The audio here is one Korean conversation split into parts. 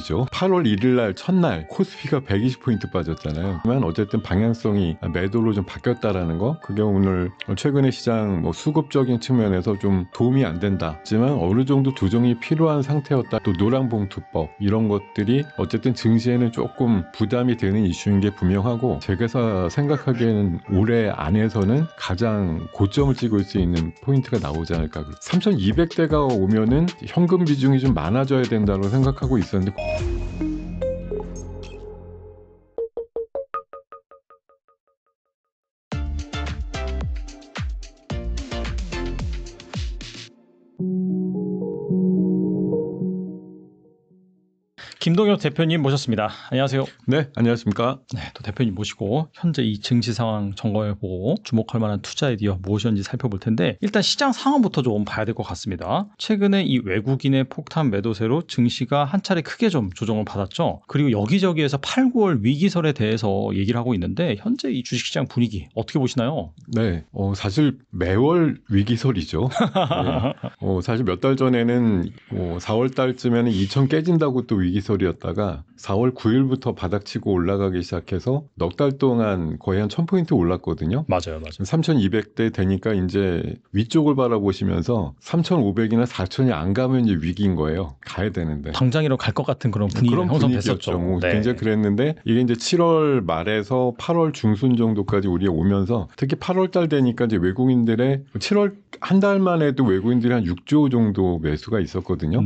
8월 1일 날 첫날 코스피가 120포인트 빠졌잖아요. 하지만 어쨌든 방향성이 매도로 좀 바뀌었다라는 거, 그게 오늘 최근에 시장 수급적인 측면에서 좀 도움이 안 된다. 하지만 어느 정도 조정이 필요한 상태였다. 또 노랑봉투법 이런 것들이 어쨌든 증시에는 조금 부담이 되는 이슈인 게 분명하고, 제가 생각하기에는 올해 안에서는 가장 고점을 찍을 수 있는 포인트가 나오지 않을까. 3200대가 오면은 현금 비중이 좀 많아져야 된다고 생각하고 있었는데, 김동엽 대표님 모셨습니다. 안녕하세요. 네, 안녕하십니까. 네, 또 대표님 모시고 현재 이 증시 상황 점검해보고 주목할 만한 투자 아이디어 무엇이었는지 살펴볼 텐데, 일단 시장 상황부터 좀 봐야 될 것 같습니다. 최근에 이 외국인의 폭탄 매도세로 증시가 한 차례 크게 좀 조정을 받았죠. 그리고 여기저기에서 8, 9월 위기설에 대해서 얘기를 하고 있는데, 현재 이 주식시장 분위기 어떻게 보시나요? 네, 사실 매월 위기설이죠. 네. 사실 몇 달 전에는 4월 달쯤에는 2천 깨진다고 또 위기설이었다가 4월 9일부터 바닥치고 올라가기 시작해서 넉 달 동안 거의 한 1000포인트 올랐거든요. 맞아요. 3200대 되니까 이제 위쪽을 바라보시면서 3500이나 4000이 안 가면 이제 위기인 거예요. 가야 되는데. 당장이라도 갈 것 같은 그런 분위기가 형성됐었죠. 네. 굉장히 그랬는데, 이게 이제 7월 말에서 8월 중순 정도까지 우리가 오면서, 특히 8월 달 되니까 이제 외국인들의 7월 한 달만 해도 외국인들이 한 6조 정도 매수가 있었거든요.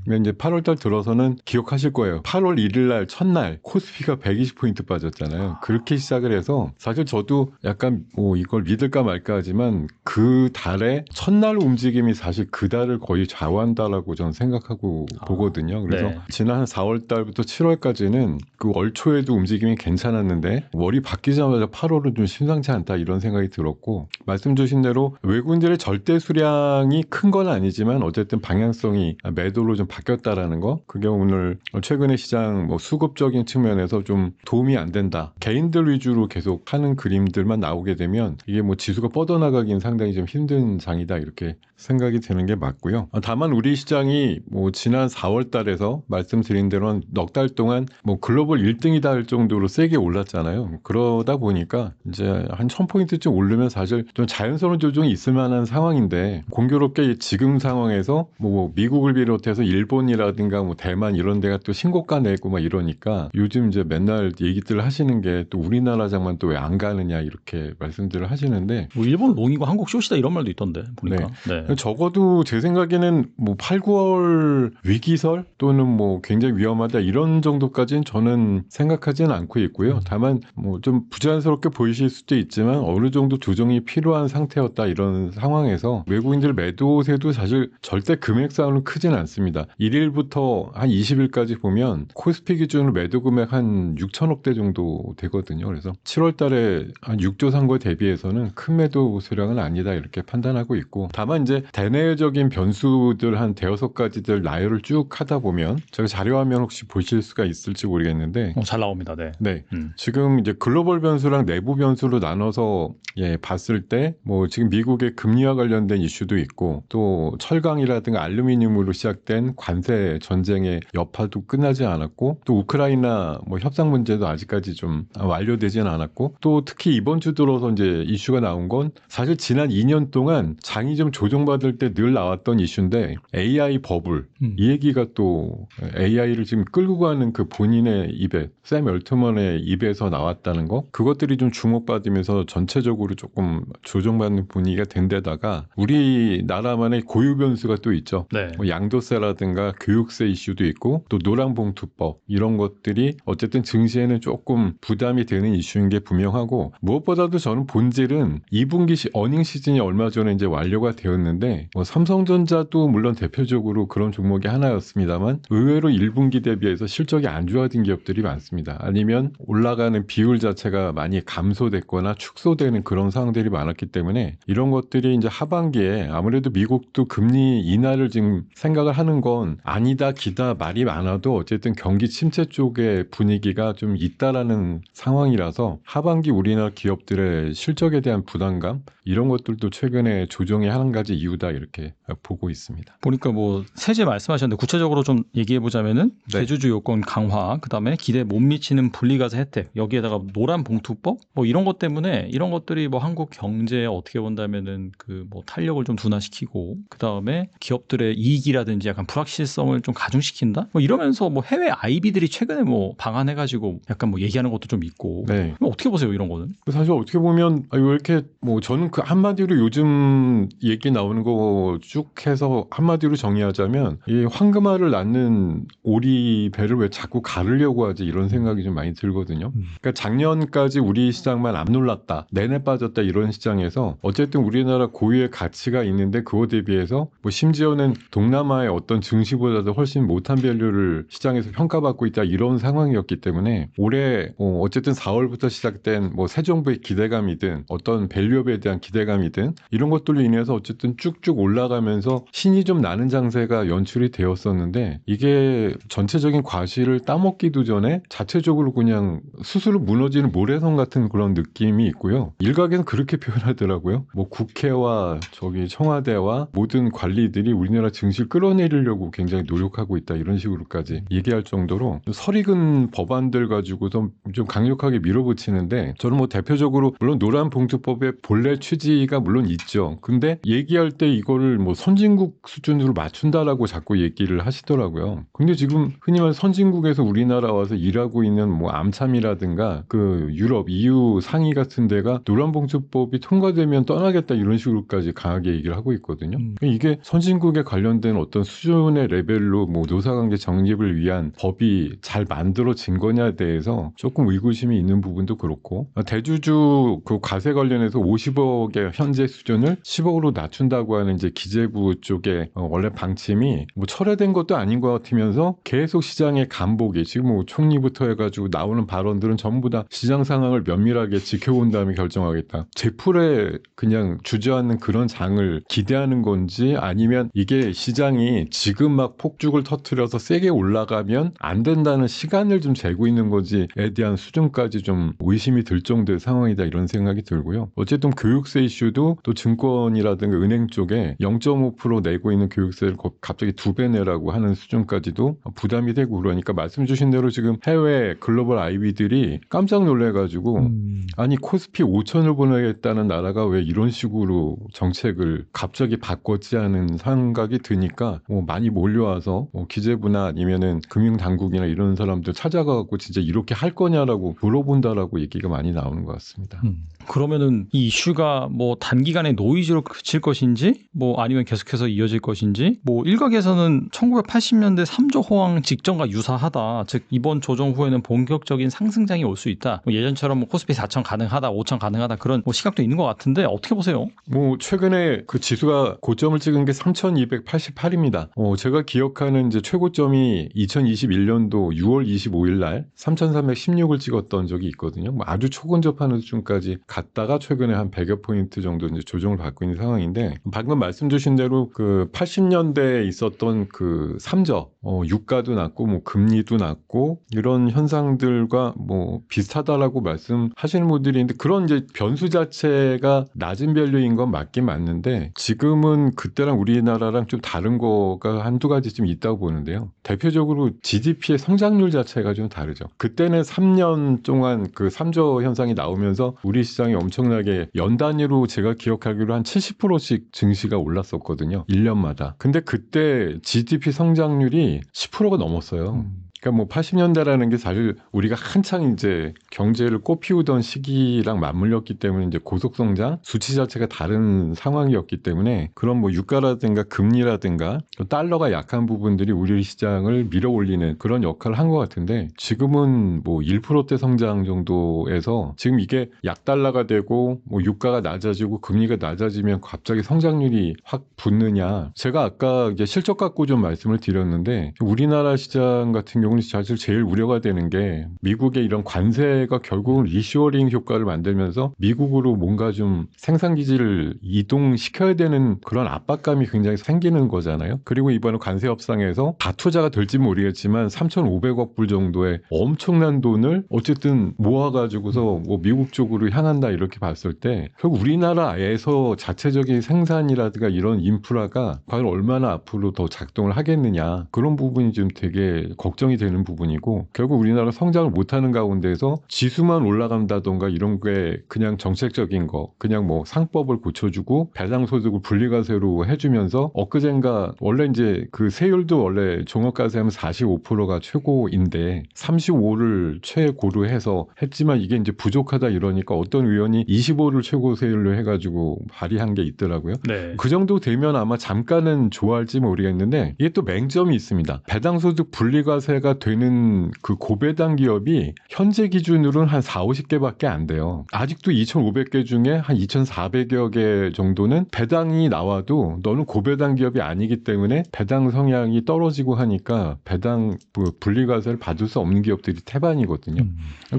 근데 이제 8월 달 들어서는 기억하실 거예요. 8월 1일 날 첫날 코스피가 120포인트 빠졌잖아요. 그렇게 시작을 해서 사실 저도 약간 이걸 믿을까 말까 하지만 그 달에 첫날 움직임이 사실 그 달을 거의 좌우한다라고 저는 생각하고 보거든요. 그래서 네. 지난 4월 달부터 7월까지는 그 월 초에도 움직임이 괜찮았는데, 월이 바뀌자마자 8월은 좀 심상치 않다 이런 생각이 들었고, 말씀 주신 대로 외국인들의 절대 수량이 큰 건 아니지만 어쨌든 방향성이 매도로 좀 바뀌었다라는 거, 그게 오늘 최근에 시장 수급적인 측면에서 좀 도움이 안 된다. 개인들 위주로 계속 하는 그림들만 나오게 되면 이게 지수가 뻗어나가긴 상당히 좀 힘든 장이다 이렇게 생각이 드는 게 맞고요. 다만 우리 시장이 지난 4월 달에서 말씀드린 대로 넉 달 동안 글로벌 1등이다 할 정도로 세게 올랐잖아요. 그러다 보니까 이제 한 1000포인트쯤 오르면 사실 좀 자연스러운 조정이 있을 만한 상황인데, 공교롭게 지금 상황에서 미국을 비롯해서 일본이라든가 대만 이런 데가 또 신고가 내고 막 이러니까 요즘 이제 맨날 얘기들 하시는 게 또 우리나라장만 또 왜 안 가느냐 이렇게 말씀들을 하시는데, 일본 롱이고 한국 숏이다 이런 말도 있던데 보니까. 네. 적어도 제 생각에는 8, 9월 위기설 또는 굉장히 위험하다 이런 정도까지는 저는 생각하지는 않고 있고요. 다만 좀 부자연스럽게 보이실 수도 있지만 어느 정도 조정이 필요한 상태였다 이런 상황에서 외국인들 매도세도 사실 절대 금액 싸움은 크진 않습니다. 1일부터 한 20일까지 보면 코스피 기준으로 매도 금액 한 6천억 대 정도 되거든요. 그래서 7월 달에 한 6조 산 거에 대비해서는 큰 매도 수량은 아니다 이렇게 판단하고 있고, 다만 이제 대내적인 변수들 한 대여섯 가지들 나열을 쭉 하다 보면, 제가 자료화면 혹시 보실 수가 있을지 모르겠는데 잘 나옵니다. 네. 네. 지금 이제 글로벌 변수랑 내부 변수로 나눠서 봤을 때 지금 미국의 금리와 관련된 이슈도 있고, 또 철강이라든가 알루미늄으로 시작된 관세 전쟁의 여파도 끝나지 않았고, 또 우크라이나 협상 문제도 아직까지 좀 완료되지는 않았고, 또 특히 이번 주 들어서 이제 이슈가 나온 건 사실 지난 2년 동안 장이 좀 조정받을 때 늘 나왔던 이슈인데, AI 버블 이 얘기가 또 AI를 지금 끌고 가는 그 본인의 입에, 샘 얼트먼의 입에서 나왔다는 거, 그것들이 좀 주목받으면서 전체적으로 조금 조정받는 분위기가 된 데다가 우리나라만의 고유 변수가 또 있죠. 네. 양도세라든가 교육세 이슈도 있고, 또 노랑봉투법 이런 것들이 어쨌든 증시에는 조금 부담이 되는 이슈인 게 분명하고, 무엇보다도 저는 본질은 2분기 어닝 시즌이 얼마 전에 이제 완료가 되었는데, 삼성전자도 물론 대표적으로 그런 종목이 하나였습니다만 의외로 1분기 대비해서 실적이 안 좋아진 기업들이 많습니다. 아니면 올라가는 비율 자체가 많이 감소됐거나 축소되는 그런 상황들이 많았기 때문에, 이런 것들이 이제 하반기에 아무래도 미국도 금리 인하를 지금 생각을 하는 건 아니다 기다 말이 않아도 어쨌든 경기 침체 쪽의 분위기가 좀 있다라는 상황이라서 하반기 우리나라 기업들의 실적에 대한 부담감 이런 것들도 최근에 조정의 한 가지 이유다 이렇게 보고 있습니다. 보니까 뭐 세제 말씀하셨는데 구체적으로 좀 얘기해 보자면은 네. 대주주 요건 강화, 그다음에 기대 못 미치는 분리과세 혜택, 여기에다가 노란 봉투법 뭐 이런 것 때문에 이런 것들이 뭐 한국 경제에 어떻게 본다면은 그 뭐 탄력을 좀 둔화시키고 그다음에 기업들의 이익이라든지 약간 불확실성을 좀 가중시킨다. 뭐 이러면서 뭐 해외 IB들이 최근에 뭐 방한해 가지고 약간 뭐 얘기하는 것도 좀 있고. 네. 어떻게 보세요, 이런 거는? 사실 어떻게 보면 왜 이렇게 뭐 저는 그 한마디로 요즘 얘기 나오는 거 쭉 해서 한마디로 정의하자면 이 황금알을 낳는 오리 배를 왜 자꾸 가르려고 하지 이런 생각이 좀 많이 들거든요. 그러니까 작년까지 우리 시장만 안 놀랐다, 내내 빠졌다 이런 시장에서 어쨌든 우리나라 고유의 가치가 있는데 그거 대비해서 뭐 심지어는 동남아의 어떤 증시보다도 훨씬 못한 밸류를 시장에서 평가받고 있다 이런 상황이었기 때문에 올해 어쨌든 4월부터 시작된 뭐 새 정부의 기대감이든 어떤 밸류업에 대한 기대감이든 이런 것들로 인해서 어쨌든 쭉쭉 올라가면서 신이 좀 나는 장세가 연출이 되었었는데 이게 전체적인 과실을 따먹기도 전에 자체적으로 그냥 스스로 무너지는 모래성 같은 그런 느낌이 있고요. 일각에는 그렇게 표현하더라고요. 뭐 국회와 저기 청와대와 모든 관리들이 우리나라 증시를 끌어내리려고 굉장히 노력하고 있다 이런 식으로까지 얘기할 정도로 설익은 법안들 가지고 좀 강력하게 밀어붙이는데 저는 뭐 대표적으로 물론 노란봉투법의 본래 취지가 물론 있죠. 근데 얘기할 때 이거를 뭐 선진국 수준으로 맞춘다라고 자꾸 얘기를 하시더라고요. 근데 지금 흔히 말 선진국에서 우리나라 와서 일하고 있는 뭐 암참이라든가 그 유럽, EU 상위 같은 데가 노란봉투법이 통과되면 떠나겠다 이런 식으로까지 강하게 얘기를 하고 있거든요. 이게 선진국에 관련된 어떤 수준의 레벨로 뭐 노사관계 정립을 위한 법이 잘 만들어진 거냐에 대해서 조금 의구심이 있는 부분도 그렇고 대주주 그 과세 관련해서 50억의 현재 수준을 10억으로 낮춘다고 하는 이제 기재부 쪽에 원래 방침이 뭐 철회된 것도 아닌 것 같으면서 계속 시장의 간복이 지금 뭐 총리부터 해가지고 나오는 발언들은 전부 다 시장 상황을 면밀하게 지켜본 다음에 결정하겠다. 제풀에 그냥 주저앉는 그런 장을 기대하는 건지 아니면 이게 시장이 지금 막 폭죽을 터뜨려서 세게 올라가면 안 된다는 시간을 좀 재고 있는 건지에 대한 수준까지 좀 의심이 들 정도의 상황이다 이런 생각이 들고요. 어쨌든 교육세 이슈도 또 증권이라든가 은행 쪽에 0.5% 내고 있는 교육세를 갑자기 2배 내라고 하는 수준까지도 부담이 되고 그러니까 말씀 주신 대로 지금 해외 글로벌 IB들이 깜짝 놀래가지고 아니 코스피 5천을 보내겠다는 나라가 왜 이런 식으로 정책을 갑자기 바꿨지 하는 생각이 드니까 많이 몰려와서 기재부나 아니면은 금융당국이나 이런 사람들 찾아가고 진짜 이렇게 할 거냐라고 물어본다라고 얘기가 많이 나오는 것 같습니다. 그러면은 이 이슈가 뭐 단기간에 노이즈로 그칠 것인지 뭐 아니면 계속해서 이어질 것인지 뭐 일각에서는 1980년대 3조 호황 직전과 유사하다. 즉 이번 조정 후에는 본격적인 상승장이 올 수 있다. 뭐 예전처럼 뭐 코스피 4천 가능하다, 5천 가능하다 그런 뭐 시각도 있는 것 같은데 어떻게 보세요? 뭐 최근에 그 지수가 고점을 찍은 게 3,288입니다. 제가 기억하는 이제 최고점이 2021년도 6월 25일 날 3,316을 찍었던 적이 있거든요. 뭐 아주 초근접하는 수준까지 갔다가 최근에 한 100여 포인트 정도 이제 조정을 받고 있는 상황인데 방금 말씀 주신 대로 그 80년대에 있었던 그 3저 유가도 낮고 뭐 금리도 낮고 이런 현상들과 뭐 비슷하다라고 말씀하시는 분들이 있는데 그런 이제 변수 자체가 낮은 밸류인 건 맞긴 맞는데 지금은 그때랑 우리나라랑 좀 다른 거가 한두 가지 좀 있다고 보는데요. 대표적으로 GDP의 성장률 자체가 좀 다르죠. 그때는 3년 동안 그 3저 현상이 나오면서 우리 시장이 엄청나게 연 단위로 제가 기억하기로 한 70%씩 증시가 올랐었거든요. 1년마다. 근데 그때 GDP 성장률이 10%가 넘었어요. 그러니까 뭐 80년대라는 게 사실 우리가 한창 이제 경제를 꽃피우던 시기랑 맞물렸기 때문에 이제 고속성장 수치 자체가 다른 상황이었기 때문에 그런 뭐 유가라든가 금리라든가 달러가 약한 부분들이 우리 시장을 밀어올리는 그런 역할을 한 것 같은데 지금은 뭐 1%대 성장 정도에서 지금 이게 약달러가 되고 뭐 유가가 낮아지고 금리가 낮아지면 갑자기 성장률이 확 붙느냐. 제가 아까 이제 실적 갖고 좀 말씀을 드렸는데 우리나라 시장 같은 경우는 사실 제일 우려가 되는 게 미국의 이런 관세가 결국은 리쇼어링 효과를 만들면서 미국으로 뭔가 좀 생산 기지를 이동시켜야 되는 그런 압박감이 굉장히 생기는 거잖아요. 그리고 이번에 관세 협상에서 다 투자가 될지 모르겠지만 3,500억 불 정도의 엄청난 돈을 어쨌든 모아가지고서 뭐 미국 쪽으로 향한다 이렇게 봤을 때 결국 우리나라에서 자체적인 생산이라든가 이런 인프라가 과연 얼마나 앞으로 더 작동을 하겠느냐 그런 부분이 좀 되게 걱정이 되는 부분이고 결국 우리나라 성장을 못하는 가운데서 지수만 올라간다던가 이런 게 그냥 정책적인 거 그냥 뭐 상법을 고쳐주고 배당소득을 분리과세로 해주면서 엊그젠가 원래 이제 그 세율도 원래 종합과세하면 45%가 최고인데 35를 최고로 해서 했지만 이게 이제 부족하다 이러니까 어떤 의원이 25를 최고 세율로 해가지고 발의한 게 있더라고요. 네. 그 정도 되면 아마 잠깐은 좋아할지 모르겠는데 이게 또 맹점이 있습니다. 배당소득 분리과세가 되는 그 고배당 기업이 현재 기준으로는 한 4, 50개밖에 안 돼요. 아직도 2,500개 중에 한 2,400여 개 정도는 배당이 나와도 너는 고배당 기업이 아니기 때문에 배당 성향이 떨어지고 하니까 배당 분리과세를 받을 수 없는 기업들이 태반이거든요.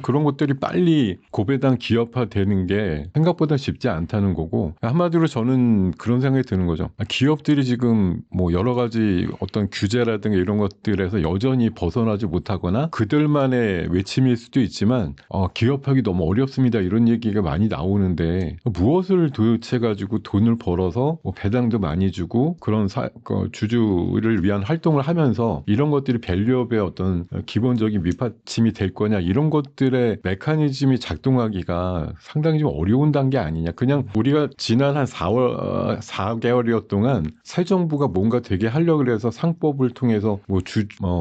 그런 것들이 빨리 고배당 기업화되는 게 생각보다 쉽지 않다는 거고 한마디로 저는 그런 생각이 드는 거죠. 기업들이 지금 뭐 여러 가지 어떤 규제라든가 이런 것들에서 여전히 벗어나지 못하거나 그들만의 외침일 수도 있지만 기업하기 너무 어렵습니다. 이런 얘기가 많이 나오는데 무엇을 도대체 가지고 돈을 벌어서 뭐 배당도 많이 주고 그런 주주를 위한 활동을 하면서 이런 것들이 밸류업의 어떤 기본적인 밑받침이 될 거냐 이런 것들의 메커니즘이 작동하기가 상당히 좀 어려운 단계 아니냐. 그냥 우리가 지난 한 4개월여 동안 새 정부가 뭔가 되게 하려고 해서 상법을 통해서 뭐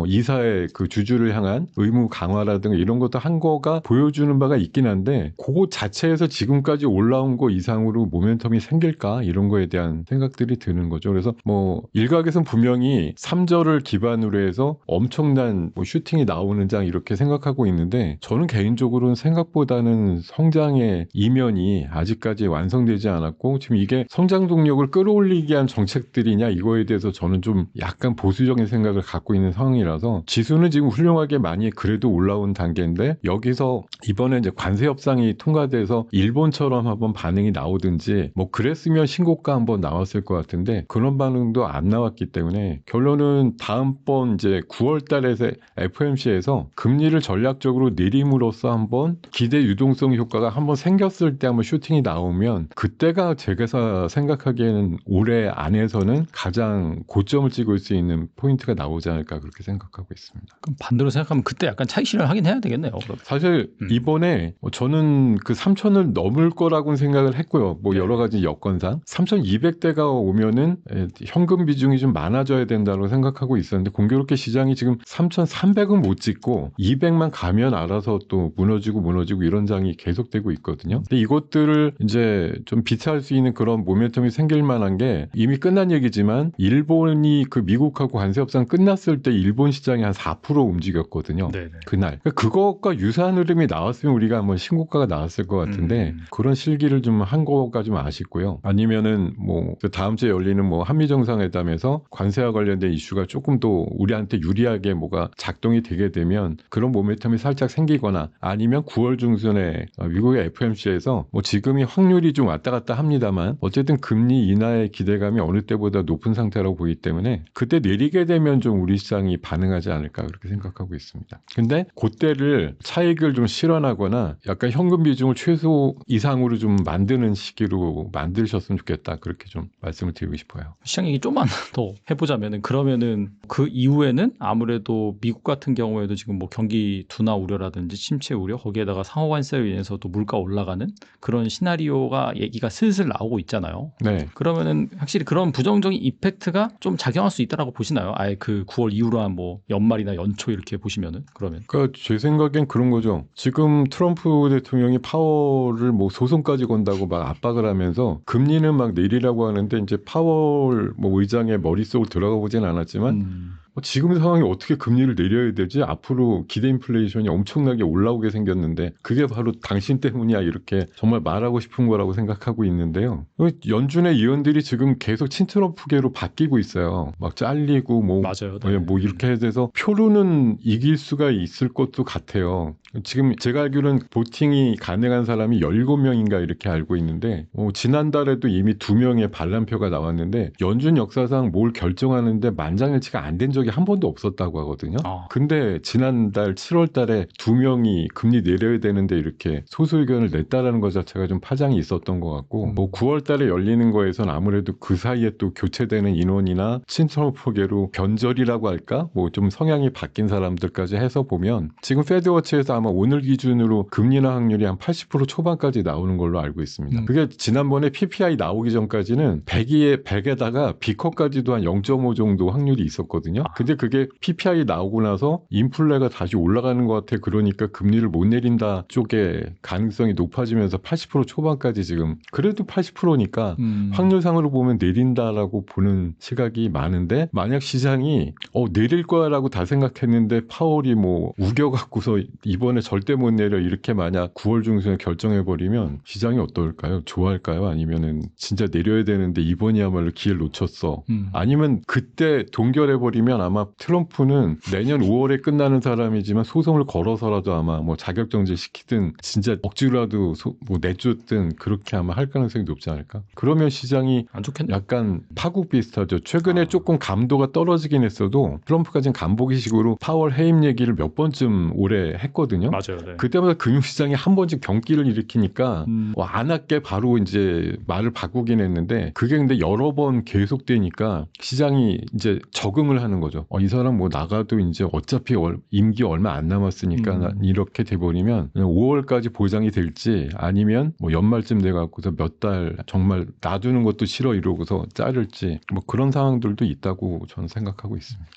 이사의 그 주주를 향한 의무 강화라든가 이런 것도 한 거가 보여주는 바가 있긴 한데 그거 자체에서 지금까지 올라온 거 이상으로 모멘텀이 생길까 이런 거에 대한 생각들이 드는 거죠. 그래서 뭐 일각에서는 분명히 3절을 기반으로 해서 엄청난 뭐 슈팅이 나오는 장 이렇게 생각하고 있는데 저는 개인적으로는 생각보다는 성장의 이면이 아직까지 완성되지 않았고 지금 이게 성장 동력을 끌어올리기 위한 정책들이냐 이거에 대해서 저는 좀 약간 보수적인 생각을 갖고 있는 상황이라서 지수는 지금 훌륭하게 많이 그래도 올라온 단계인데 여기서 이번에 이제 관세 협상이 통과돼서 일본처럼 한번 반응이 나오든지 뭐 그랬으면 신고가 한번 나왔을 것 같은데 그런 반응도 안 나왔기 때문에 결론은 다음번 이제 9월 달에 FOMC에서 금리를 전략적으로 내림으로써 한번 기대 유동성 효과가 한번 생겼을 때 한번 슈팅이 나오면 그때가 제가 생각하기에는 올해 안에서는 가장 고점을 찍을 수 있는 포인트가 나오지 않을까 그렇게 생각하고 있습니다. 그럼 반대로 생각하면 그때 약간 차익 실현을 하긴 해야 되겠네요. 그럼. 사실 이번에 저는 그 3,000을 넘을 거라고는 생각을 했고요. 뭐 여러 가지 여건상 3,200대가 오면은 현금 비중이 좀 많아져야 된다고 생각하고 있었는데 공교롭게 시장이 지금 3,300은 못 찍고 200만 가면 알아서 또 무너지고 이런 장이 계속되고 있거든요. 근데 이것들을 이제 좀 비트할 수 있는 그런 모멘텀이 생길 만한 게 이미 끝난 얘기지만 일본이 그 미국하고 관세 협상 끝났을 때 일본 시장이 한 4% 움직였거든요. 네네. 그날. 그것과 유사한 흐름이 나왔으면 우리가 한번 신고가가 나왔을 것 같은데 그런 실기를 좀 한 거가 좀 아쉽고요. 아니면은 뭐 다음 주에 열리는 뭐 한미 정상회담에서 관세와 관련된 이슈가 조금 더 우리한테 유리하게 뭐가 작동이 되게 되면 그런 모멘텀이 살짝 생기거나 아니면 9월 중순에 미국의 FOMC에서 뭐 지금이 확률이 좀 왔다 갔다 합니다만 어쨌든 금리 인하의 기대감이 어느 때보다 높은 상태라고 보기 때문에 그때 내리게 되면 좀 우리 시장이 반응하지 않을까 그렇게 생각하고 있습니다. 근데 그때를 차익을 좀 실현하거나 약간 현금 비중을 최소 이상으로 좀 만드는 시기로 만드셨으면 좋겠다 그렇게 좀 말씀을 드리고 싶어요. 시장 얘기 좀만 더 해보자면은 그러면은 그 이후에는 아무래도 미국 같은 경우에도 지금 뭐 경기 둔화 우려라든지 침체 우려 거기에다가 상호 관세로 인해서도 물가 올라가는 그런 시나리오가 얘기가 슬슬 나오고 있잖아요. 네. 그러면은 확실히 그런 부정적인 이펙트가 좀 작용할 수 있다라고 보시나요? 아예 그 9월 이후로 한 뭐 연말이나 연초 이렇게 보시면은 그러면. 그러니까 제 생각엔 그런 거죠. 지금 트럼프 대통령이 파월을 뭐 소송까지 건다고 막 압박을 하면서 금리는 막 내리라고 하는데 이제 파월 뭐 의장의 머릿속을 들어가 보진 않았지만 지금 상황이 어떻게 금리를 내려야 되지? 앞으로 기대 인플레이션이 엄청나게 올라오게 생겼는데 그게 바로 당신 때문이야 이렇게 정말 말하고 싶은 거라고 생각하고 있는데요. 연준의 의원들이 지금 계속 친트럼프계로 바뀌고 있어요. 막 잘리고 맞아요. 네. 뭐 이렇게 돼서 표로는 이길 수가 있을 것도 같아요. 지금 제가 알기로는 보팅이 가능한 사람이 17명인가 이렇게 알고 있는데 지난달에도 이미 2명의 반란표가 나왔는데 연준 역사상 뭘 결정하는데 만장일치가 안 된 적이 한 번도 없었다고 하거든요. 근데 지난달 7월 달에 2명이 금리 내려야 되는데 이렇게 소수 의견을 냈다라는 것 자체가 좀 파장이 있었던 것 같고 9월 달에 열리는 거에선 아무래도 그 사이에 또 교체되는 인원이나 친트럼프계로 변절이라고 할까? 좀 성향이 바뀐 사람들까지 해서 보면 지금 패드워치에서 아마 오늘 기준으로 금리 인하 확률이 한 80% 초반까지 나오는 걸로 알고 있습니다. 그게 지난번에 PPI 나오기 전까지는 100에다가 B컷까지도 한 0.5 정도 확률이 있었거든요. 근데 그게 PPI 나오고 나서 인플레가 다시 올라가는 것 같아. 그러니까 금리를 못 내린다 쪽에 가능성이 높아지면서 80% 초반까지 지금 그래도 80%니까 확률상으로 보면 내린다라고 보는 시각이 많은데 만약 시장이 내릴 거야라고 다 생각했는데 파월이 우겨갖고서 이번에 절대 못 내려 이렇게 만약 9월 중순에 결정해버리면 시장이 어떨까요? 좋아할까요? 아니면은 진짜 내려야 되는데 이번이야말로 기회를 놓쳤어. 아니면 그때 동결해버리면 아마 트럼프는 내년 5월에 끝나는 사람이지만 소송을 걸어서라도 아마 자격정지 시키든 진짜 억지로라도 내쫓든 그렇게 아마 할 가능성이 높지 않을까? 그러면 시장이 안 좋겠네. 약간 파국 비슷하죠. 최근에 조금 감도가 떨어지긴 했어도 트럼프가 지금 간보기식으로 파월 해임 얘기를 몇 번쯤 올해 했거든요. 맞아요. 네. 그때마다 금융시장이 한 번씩 경기를 일으키니까 안 할게 바로 이제 말을 바꾸긴 했는데 그게 근데 여러 번 계속되니까 시장이 이제 적응을 하는 거죠. 이 사람 나가도 이제 어차피 임기 얼마 안 남았으니까 이렇게 돼버리면 5월까지 보장이 될지 아니면 연말쯤 돼갖고서 몇 달 정말 놔두는 것도 싫어 이러고서 자를지 그런 상황들도 있다고 저는 생각하고 있습니다.